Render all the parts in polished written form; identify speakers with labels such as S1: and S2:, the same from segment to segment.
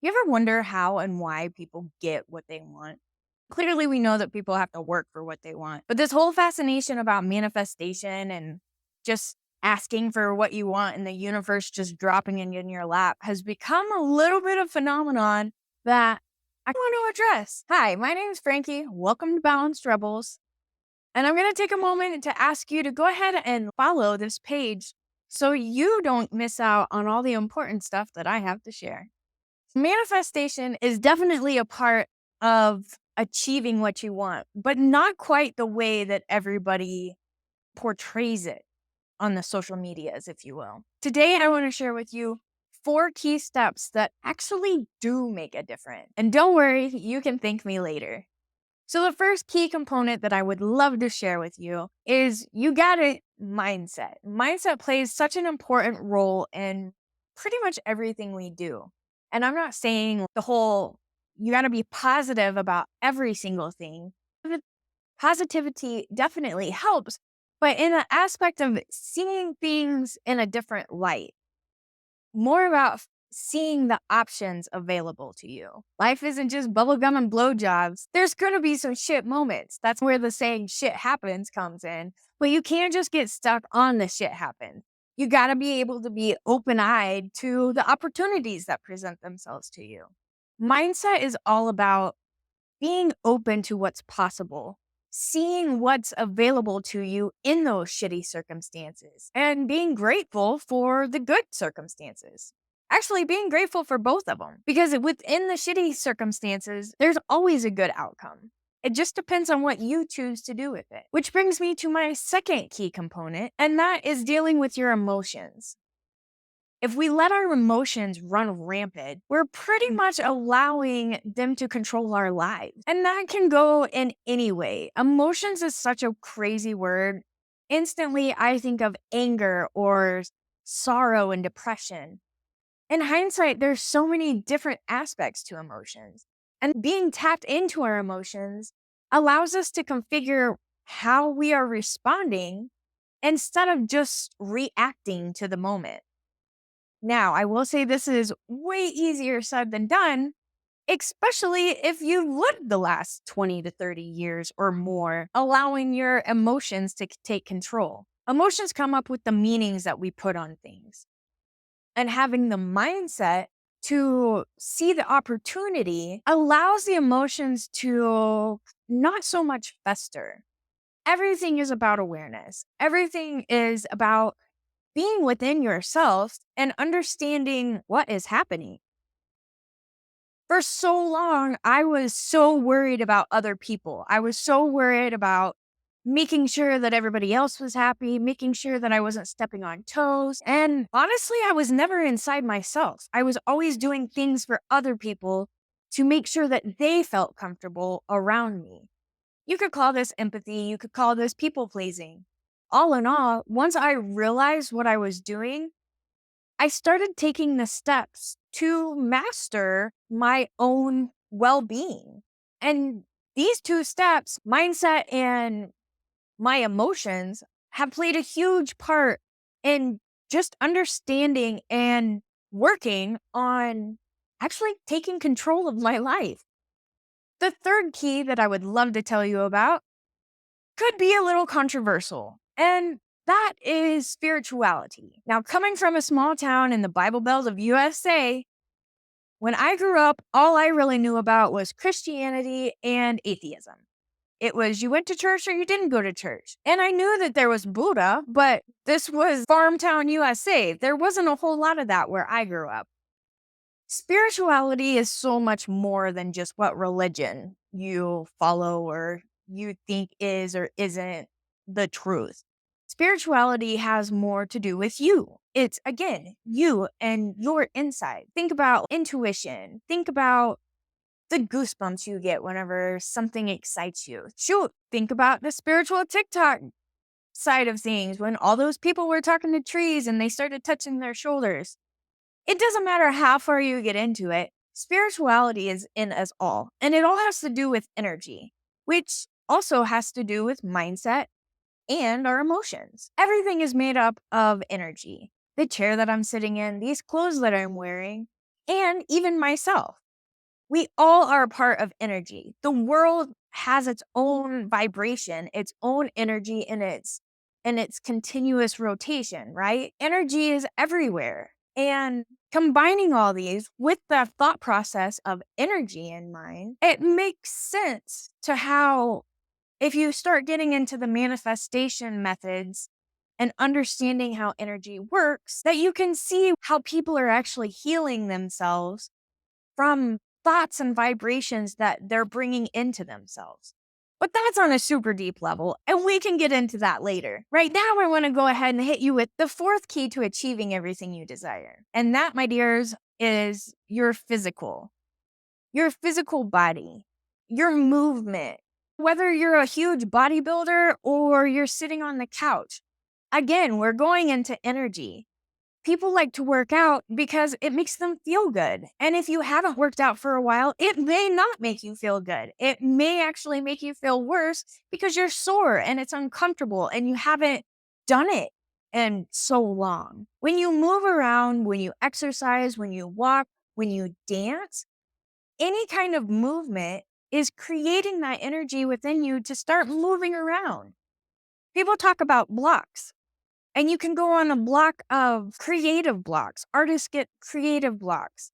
S1: You ever wonder how and why people get what they want? Clearly, we know that people have to work for what they want, but this whole fascination about manifestation and just asking for what you want and the universe just dropping it in your lap has become a little bit of phenomenon that I want to address. Hi, my name is Frankie. Welcome to Balanced Rebels. And I'm going to take a moment to ask you to go ahead and follow this page so you don't miss out on all the important stuff that I have to share. Manifestation is definitely a part of achieving what you want, but not quite the way that everybody portrays it on the social medias, if you will. Today, I want to share with you 4 key steps that actually do make a difference. And don't worry, you can thank me later. So, the first key component that I would love to share with you is you got it mindset. Mindset plays such an important role in pretty much everything we do. And I'm not saying the whole, you got to be positive about every single thing. But positivity definitely helps, but in the aspect of seeing things in a different light, more about seeing the options available to you. Life isn't just bubblegum and blowjobs. There's going to be some shit moments. That's where the saying shit happens comes in. But you can't just get stuck on the shit happen. You got to be able to be open-eyed to the opportunities that present themselves to you. Mindset is all about being open to what's possible, seeing what's available to you in those shitty circumstances, and being grateful for the good circumstances. Actually, being grateful for both of them, because within the shitty circumstances, there's always a good outcome. It just depends on what you choose to do with it. Which brings me to my second key component, and that is dealing with your emotions. If we let our emotions run rampant, we're pretty much allowing them to control our lives. And that can go in any way. Emotions is such a crazy word. Instantly, I think of anger or sorrow and depression. In hindsight, there's so many different aspects to emotions. And being tapped into our emotions allows us to configure how we are responding instead of just reacting to the moment. Now, I will say this is way easier said than done, especially if you've lived the last 20 to 30 years or more, allowing your emotions to take control. Emotions come up with the meanings that we put on things. And having the mindset to see the opportunity allows the emotions to not so much fester. Everything is about awareness. Everything is about being within yourself and understanding what is happening. For so long, I was so worried about other people. I was so worried about making sure that everybody else was happy, making sure that I wasn't stepping on toes. And honestly, I was never inside myself. I was always doing things for other people to make sure that they felt comfortable around me. You could call this empathy, you could call this people pleasing. All in all, once I realized what I was doing, I started taking the steps to master my own well being. And these 2 steps, mindset and my emotions, have played a huge part in just understanding and working on actually taking control of my life. The third key that I would love to tell you about could be a little controversial, and that is spirituality. Now, coming from a small town in the Bible Belt of USA, when I grew up, all I really knew about was Christianity and atheism. It was you went to church or you didn't go to church. And I knew that there was Buddha, but this was farm town USA. There wasn't a whole lot of that where I grew up. Spirituality is so much more than just what religion you follow or you think is or isn't the truth. Spirituality has more to do with you. It's, again, you and your inside. Think about intuition. Think about the goosebumps you get whenever something excites you. Shoot, think about the spiritual TikTok side of things when all those people were talking to trees and they started touching their shoulders. It doesn't matter how far you get into it, spirituality is in us all. And it all has to do with energy, which also has to do with mindset and our emotions. Everything is made up of energy. The chair that I'm sitting in, these clothes that I'm wearing, and even myself. We all are a part of energy. The world has its own vibration, its own energy, and its continuous rotation, right? Energy is everywhere. And combining all these with the thought process of energy in mind, it makes sense to how, if you start getting into the manifestation methods and understanding how energy works, that you can see how people are actually healing themselves from thoughts and vibrations that they're bringing into themselves. But that's on a super deep level, and we can get into that later. Right now, I want to go ahead and hit you with the fourth key to achieving everything you desire. And that, my dears, is your physical body, your movement. Whether you're a huge bodybuilder or you're sitting on the couch, again, we're going into energy. People like to work out because it makes them feel good. And if you haven't worked out for a while, it may not make you feel good. It may actually make you feel worse because you're sore and it's uncomfortable and you haven't done it in so long. When you move around, when you exercise, when you walk, when you dance, any kind of movement is creating that energy within you to start moving around. People talk about blocks. And you can go on a block of creative blocks. Artists get creative blocks.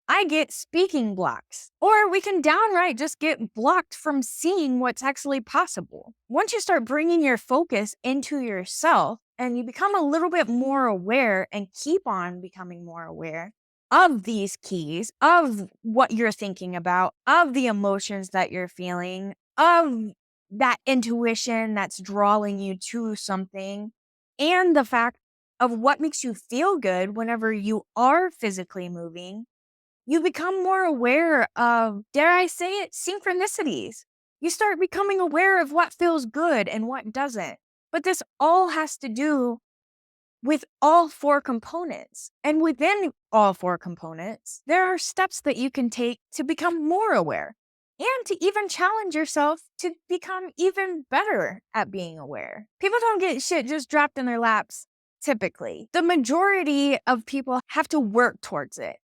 S1: I get speaking blocks. Or we can downright just get blocked from seeing what's actually possible. Once you start bringing your focus into yourself and you become a little bit more aware and keep on becoming more aware of these keys, of what you're thinking about, of the emotions that you're feeling, of that intuition that's drawing you to something, and the fact of what makes you feel good whenever you are physically moving, you become more aware of, dare I say it, synchronicities. You start becoming aware of what feels good and what doesn't. But this all has to do with all four components. And within all four components, there are steps that you can take to become more aware and to even challenge yourself to become even better at being aware. People don't get shit just dropped in their laps, typically. The majority of people have to work towards it.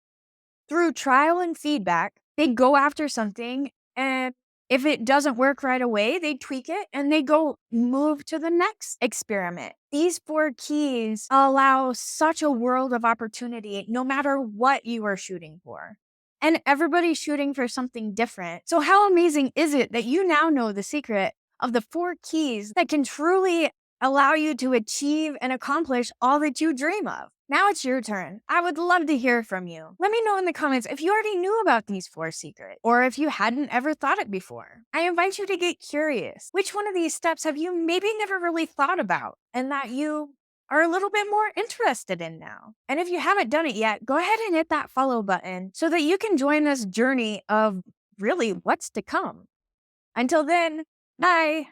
S1: Through trial and feedback, they go after something, and if it doesn't work right away, they tweak it and they go move to the next experiment. These four keys allow such a world of opportunity no matter what you are shooting for. And everybody's shooting for something different. So how amazing is it that you now know the secret of the four keys that can truly allow you to achieve and accomplish all that you dream of? Now it's your turn. I would love to hear from you. Let me know in the comments if you already knew about these four secrets, or if you hadn't ever thought it before. I invite you to get curious. Which one of these steps have you maybe never really thought about and that you are a little bit more interested in now? And if you haven't done it yet, go ahead and hit that follow button so that you can join this journey of really what's to come. Until then, bye.